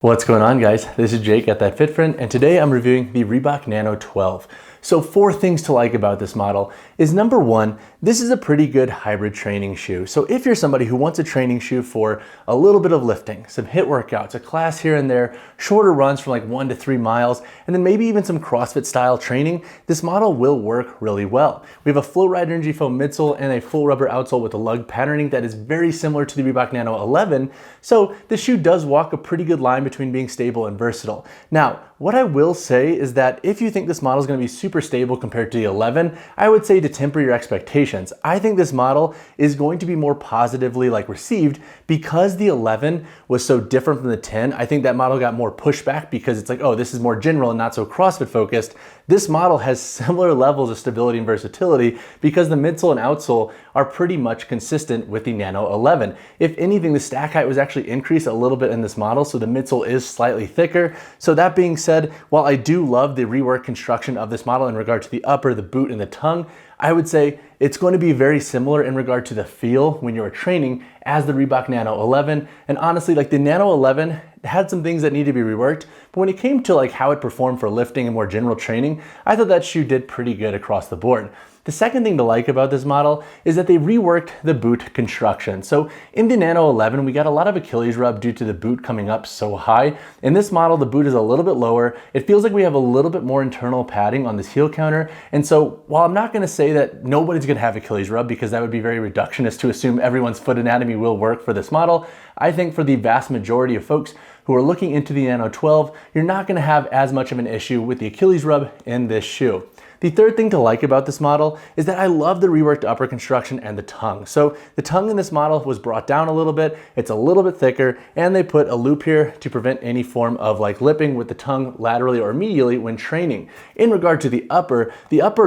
What's going on, guys? This is Jake at That Fit Friend, and today I'm reviewing the Reebok Nano 12. So 4 things to like about this model is number 1, this is a pretty good hybrid training shoe. So if you're somebody who wants a training shoe for a little bit of lifting, some HIIT workouts, a class here and there, shorter runs from like 1 to 3 miles, and then maybe even some CrossFit style training, this model will work really well. We have a Flow Ride Energy Foam midsole and a full rubber outsole with a lug patterning that is very similar to the Reebok Nano 11. So this shoe does walk a pretty good line between being stable and versatile. Now, what I will say is that if you think this model is going to be super stable compared to the 11, I would say to temper your expectations. I think this model is going to be more positively received because the 11 was so different from the 10. I think that model got more pushback because it's like, oh, this is more general and not so CrossFit focused. This model has similar levels of stability and versatility because the midsole and outsole are pretty much consistent with the Nano 11. If anything, the stack height was actually increased a little bit in this model, so the midsole is slightly thicker. So that being said, while I do love the rework construction of this model in regard to the upper, the boot, and the tongue, I would say it's going to be very similar in regard to the feel when you're training as the Reebok Nano 11. And honestly, the Nano 11 had some things that need to be reworked, but when it came to how it performed for lifting and more general training, I thought that shoe did pretty good across the board. The second thing to like about this model is that they reworked the boot construction. So in the Nano 11, we got a lot of Achilles rub due to the boot coming up so high. In this model, the boot is a little bit lower. It feels like we have a little bit more internal padding on this heel counter. And so while I'm not gonna say that nobody's gonna have Achilles rub because that would be very reductionist to assume everyone's foot anatomy will work for this model, I think for the vast majority of folks who are looking into the Nano 12, you're not gonna have as much of an issue with the Achilles rub in this shoe. The third thing to like about this model is that I love the reworked upper construction and the tongue. So the tongue in this model was brought down a little bit, it's a little bit thicker, and they put a loop here to prevent any form of lipping with the tongue laterally or medially when training. In regard to the upper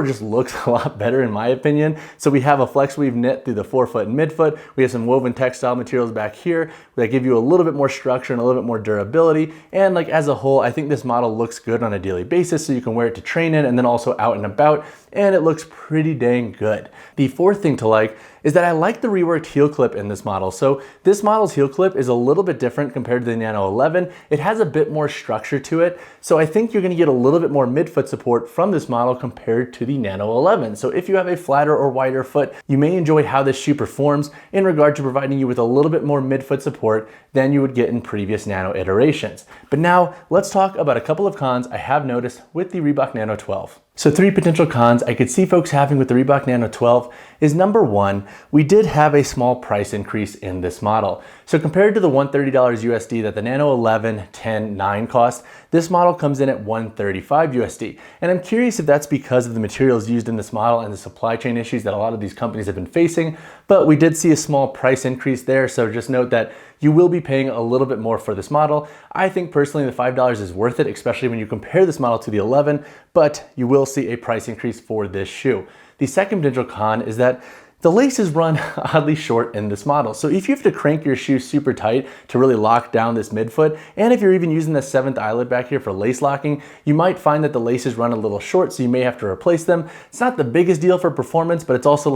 just looks a lot better in my opinion. So we have a flex weave knit through the forefoot and midfoot. We have some woven textile materials back here that give you a little bit more structure and a little bit more durability. And as a whole, I think this model looks good on a daily basis, so you can wear it to train in and then also out and about, and it looks pretty dang good. The fourth thing to like is that I like the reworked heel clip in this model. So this model's heel clip is a little bit different compared to the Nano 11. It has a bit more structure to it. So I think you're gonna get a little bit more midfoot support from this model compared to the Nano 11. So if you have a flatter or wider foot, you may enjoy how this shoe performs in regard to providing you with a little bit more midfoot support than you would get in previous Nano iterations. But now let's talk about a couple of cons I have noticed with the Reebok Nano 12. So 3 potential cons I could see folks having with the Reebok Nano 12 is number 1, we did have a small price increase in this model. So compared to the $130 USD that the Nano 11, 10, 9 cost, this model comes in at $135 USD. And I'm curious if that's because of the materials used in this model and the supply chain issues that a lot of these companies have been facing, but we did see a small price increase there. So just note that you will be paying a little bit more for this model. I think personally the $5 is worth it, especially when you compare this model to the 11, but you will see a price increase for this shoe. The second potential con is that the laces run oddly short in this model. So if you have to crank your shoe super tight to really lock down this midfoot, and if you're even using the 7th eyelet back here for lace locking, you might find that the laces run a little short, so you may have to replace them. It's not the biggest deal for performance, but it's also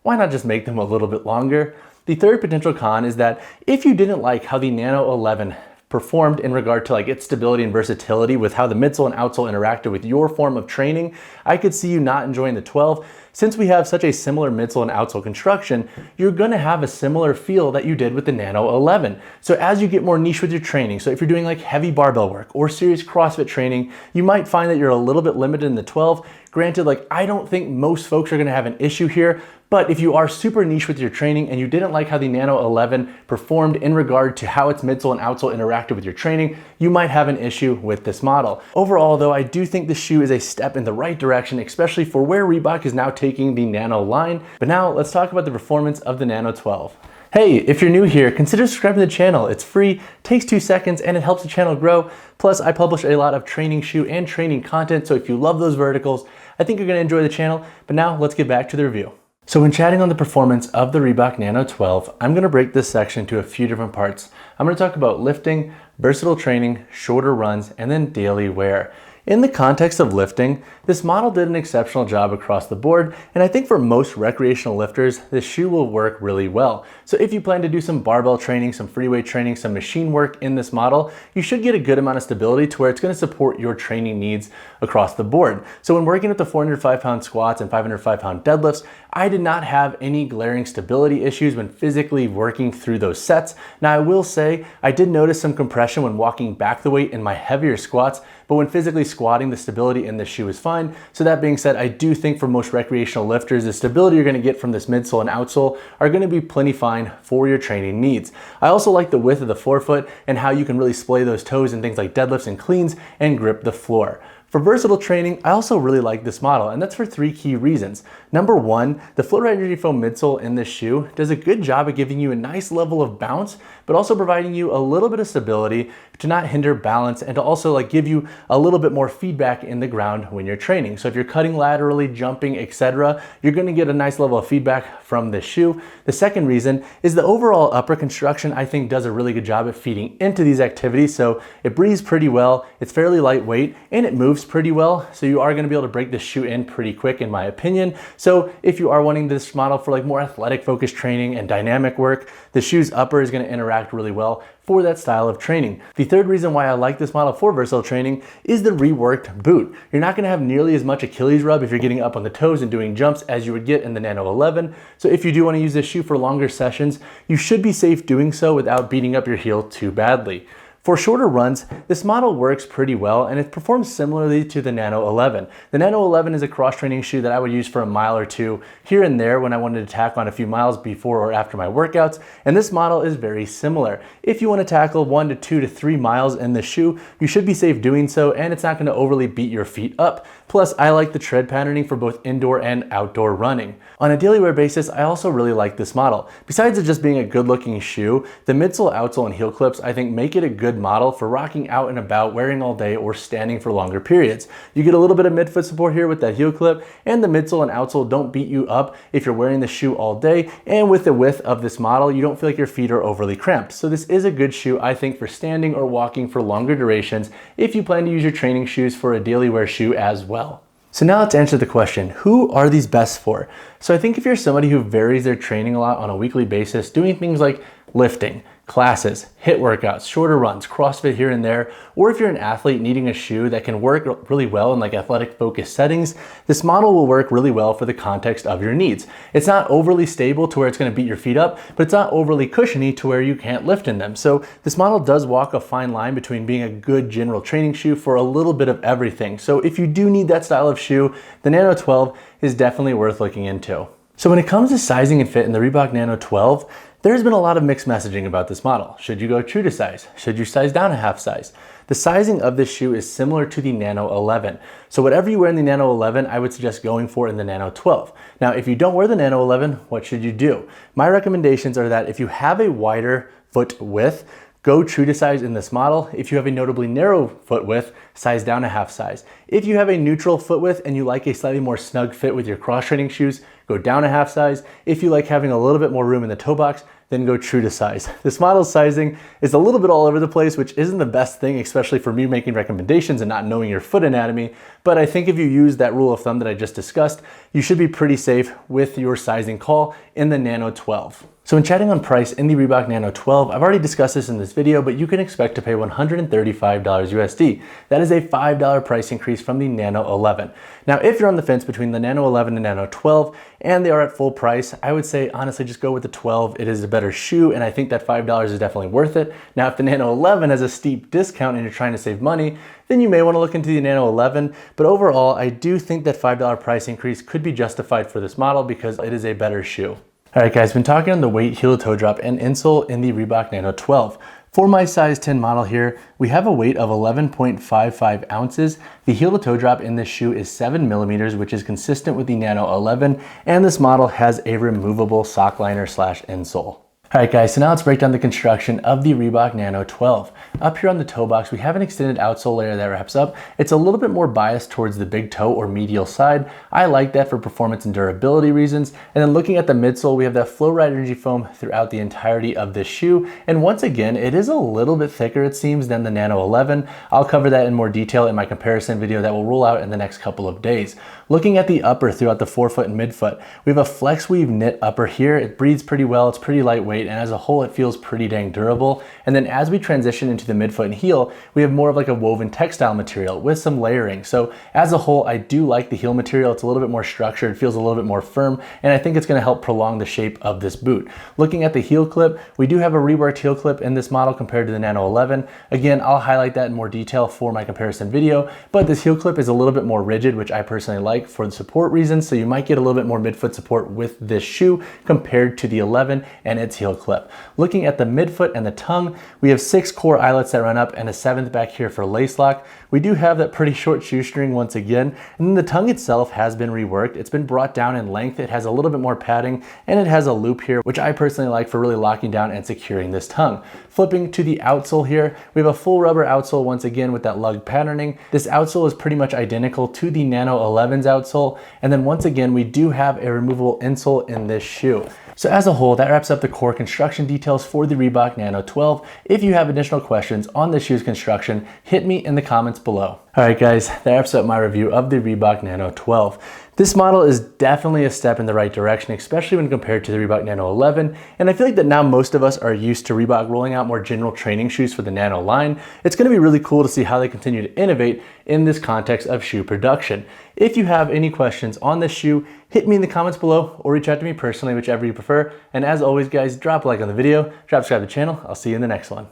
why not just make them a little bit longer? The third potential con is that if you didn't like how the Nano 11 performed in regard to its stability and versatility with how the midsole and outsole interacted with your form of training, I could see you not enjoying the 12. Since we have such a similar midsole and outsole construction, you're gonna have a similar feel that you did with the Nano 11. So as you get more niche with your training, so if you're doing heavy barbell work or serious CrossFit training, you might find that you're a little bit limited in the 12. Granted, I don't think most folks are gonna have an issue here, but if you are super niche with your training and you didn't like how the Nano 11 performed in regard to how its midsole and outsole interacted with your training, you might have an issue with this model. Overall though, I do think this shoe is a step in the right direction, especially for where Reebok is now taking the Nano line. But now let's talk about the performance of the Nano 12. Hey, if you're new here, consider subscribing to the channel. It's free, takes 2 seconds, and it helps the channel grow. Plus, I publish a lot of training shoe and training content, so if you love those verticals, I think you're gonna enjoy the channel. But now let's get back to the review. So when chatting on the performance of the Reebok Nano 12, I'm gonna break this section into a few different parts. I'm gonna talk about lifting, versatile training, shorter runs, and then daily wear. In the context of lifting, this model did an exceptional job across the board, and I think for most recreational lifters, this shoe will work really well. So if you plan to do some barbell training, some free weight training, some machine work in this model, you should get a good amount of stability to where it's going to support your training needs across the board. So when working with the 405-pound squats and 505-pound deadlifts, I did not have any glaring stability issues when physically working through those sets. Now I will say, I did notice some compression when walking back the weight in my heavier squats, but when physically squatting, the stability in this shoe is fine. So that being said, I do think for most recreational lifters, the stability you're gonna get from this midsole and outsole are gonna be plenty fine for your training needs. I also like the width of the forefoot and how you can really splay those toes in things like deadlifts and cleans and grip the floor. For versatile training, I also really like this model, and that's for 3 key reasons. Number 1, the Float Energy Foam midsole in this shoe does a good job at giving you a nice level of bounce, but also providing you a little bit of stability to not hinder balance and to also give you a little bit more feedback in the ground when you're training. So if you're cutting laterally, jumping, etc., you're gonna get a nice level of feedback from this shoe. The second reason is the overall upper construction, I think, does a really good job at feeding into these activities. So it breathes pretty well, it's fairly lightweight, and it moves pretty well. So you are gonna be able to break this shoe in pretty quick, in my opinion. So if you are wanting this model for more athletic focused training and dynamic work, the shoe's upper is gonna interact really well for that style of training. The third reason why I like this model for versatile training is the reworked boot. You're not gonna have nearly as much Achilles rub if you're getting up on the toes and doing jumps as you would get in the Nano 11. So if you do wanna use this shoe for longer sessions, you should be safe doing so without beating up your heel too badly. For shorter runs, this model works pretty well and it performs similarly to the Nano 11. The Nano 11 is a cross-training shoe that I would use for a mile or two here and there when I wanted to tack on a few miles before or after my workouts, and this model is very similar. If you want to tackle 1 to 2 to 3 miles in the shoe, you should be safe doing so, and it's not going to overly beat your feet up. Plus, I like the tread patterning for both indoor and outdoor running. On a daily wear basis, I also really like this model. Besides it just being a good looking shoe, the midsole, outsole, and heel clips I think make it a good model for rocking out and about, wearing all day, or standing for longer periods. You get a little bit of midfoot support here with that heel clip, and the midsole and outsole don't beat you up if you're wearing the shoe all day, and with the width of this model, you don't feel like your feet are overly cramped. So this is a good shoe, I think, for standing or walking for longer durations if you plan to use your training shoes for a daily wear shoe as well. So now let's answer the question, who are these best for? So I think if you're somebody who varies their training a lot on a weekly basis, doing things like lifting, classes, HIIT workouts, shorter runs, CrossFit here and there, or if you're an athlete needing a shoe that can work really well in athletic focused settings, this model will work really well for the context of your needs. It's not overly stable to where it's gonna beat your feet up, but it's not overly cushiony to where you can't lift in them. So this model does walk a fine line between being a good general training shoe for a little bit of everything. So if you do need that style of shoe, the Nano 12 is definitely worth looking into. So when it comes to sizing and fit in the Reebok Nano 12, there's been a lot of mixed messaging about this model. Should you go true to size? Should you size down a half size? The sizing of this shoe is similar to the Nano 11. So whatever you wear in the Nano 11, I would suggest going for in the Nano 12. Now, if you don't wear the Nano 11, what should you do? My recommendations are that if you have a wider foot width, go true to size in this model. If you have a notably narrow foot width, size down a half size. If you have a neutral foot width and you like a slightly more snug fit with your cross-training shoes, go down a half size. If you like having a little bit more room in the toe box, then go true to size. This model's sizing is a little bit all over the place, which isn't the best thing, especially for me making recommendations and not knowing your foot anatomy. But I think if you use that rule of thumb that I just discussed, you should be pretty safe with your sizing call in the Nano 12. So when chatting on price in the Reebok Nano 12, I've already discussed this in this video, but you can expect to pay $135 USD. That is a $5 price increase from the Nano 11. Now, if you're on the fence between the Nano 11 and Nano 12, and they are at full price, I would say honestly just go with the 12. It is a better shoe, and I think that $5 is definitely worth it. Now, if the Nano 11 has a steep discount and you're trying to save money, then you may want to look into the Nano 11, but overall, I do think that $5 price increase could be justified for this model because it is a better shoe. All right guys, been talking on the weight, heel to toe drop, and insole in the Reebok Nano 12. For my size 10 model here, we have a weight of 11.55 ounces. The heel to toe drop in this shoe is 7 millimeters, which is consistent with the Nano 11, and this model has a removable sock liner / insole. All right guys, so now let's break down the construction of the Reebok Nano 12. Up here on the toe box, we have an extended outsole layer that wraps up. It's a little bit more biased towards the big toe or medial side. I like that for performance and durability reasons. And then looking at the midsole, we have that flow ride energy foam throughout the entirety of this shoe. And once again, it is a little bit thicker, it seems, than the Nano 11. I'll cover that in more detail in my comparison video that will roll out in the next couple of days. Looking at the upper throughout the forefoot and midfoot, we have a flex weave knit upper here. It breathes pretty well, it's pretty lightweight, and as a whole, it feels pretty dang durable. And then as we transition into the midfoot and heel, we have more of like a woven textile material with some layering. So as a whole, I do like the heel material. It's a little bit more structured, feels a little bit more firm, and I think it's gonna help prolong the shape of this boot. Looking at the heel clip, we do have a reworked heel clip in this model compared to the Nano 11. Again, I'll highlight that in more detail for my comparison video, but this heel clip is a little bit more rigid, which I personally like for the support reasons. So you might get a little bit more midfoot support with this shoe compared to the 11 and its heel clip. Looking at the midfoot and the tongue, we have 6 core eyelets that run up and a 7th back here for lace lock. We do have that pretty short shoestring once again, and then the tongue itself has been reworked. It's been brought down in length. It has a little bit more padding, and it has a loop here, which I personally like for really locking down and securing this tongue. Flipping to the outsole here, we have a full rubber outsole once again with that lug patterning. This outsole is pretty much identical to the Nano 11's outsole, and then once again, we do have a removable insole in this shoe. So as a whole, that wraps up the core construction details for the Reebok Nano 12. If you have additional questions on the shoe's construction, hit me in the comments below. All right guys, that wraps up my review of the Reebok Nano 12. This model is definitely a step in the right direction, especially when compared to the Reebok Nano 11. And I feel like that now most of us are used to Reebok rolling out more general training shoes for the Nano line. It's gonna be really cool to see how they continue to innovate in this context of shoe production. If you have any questions on this shoe, hit me in the comments below or reach out to me personally, whichever you prefer. And as always guys, drop a like on the video, subscribe to the channel. I'll see you in the next one.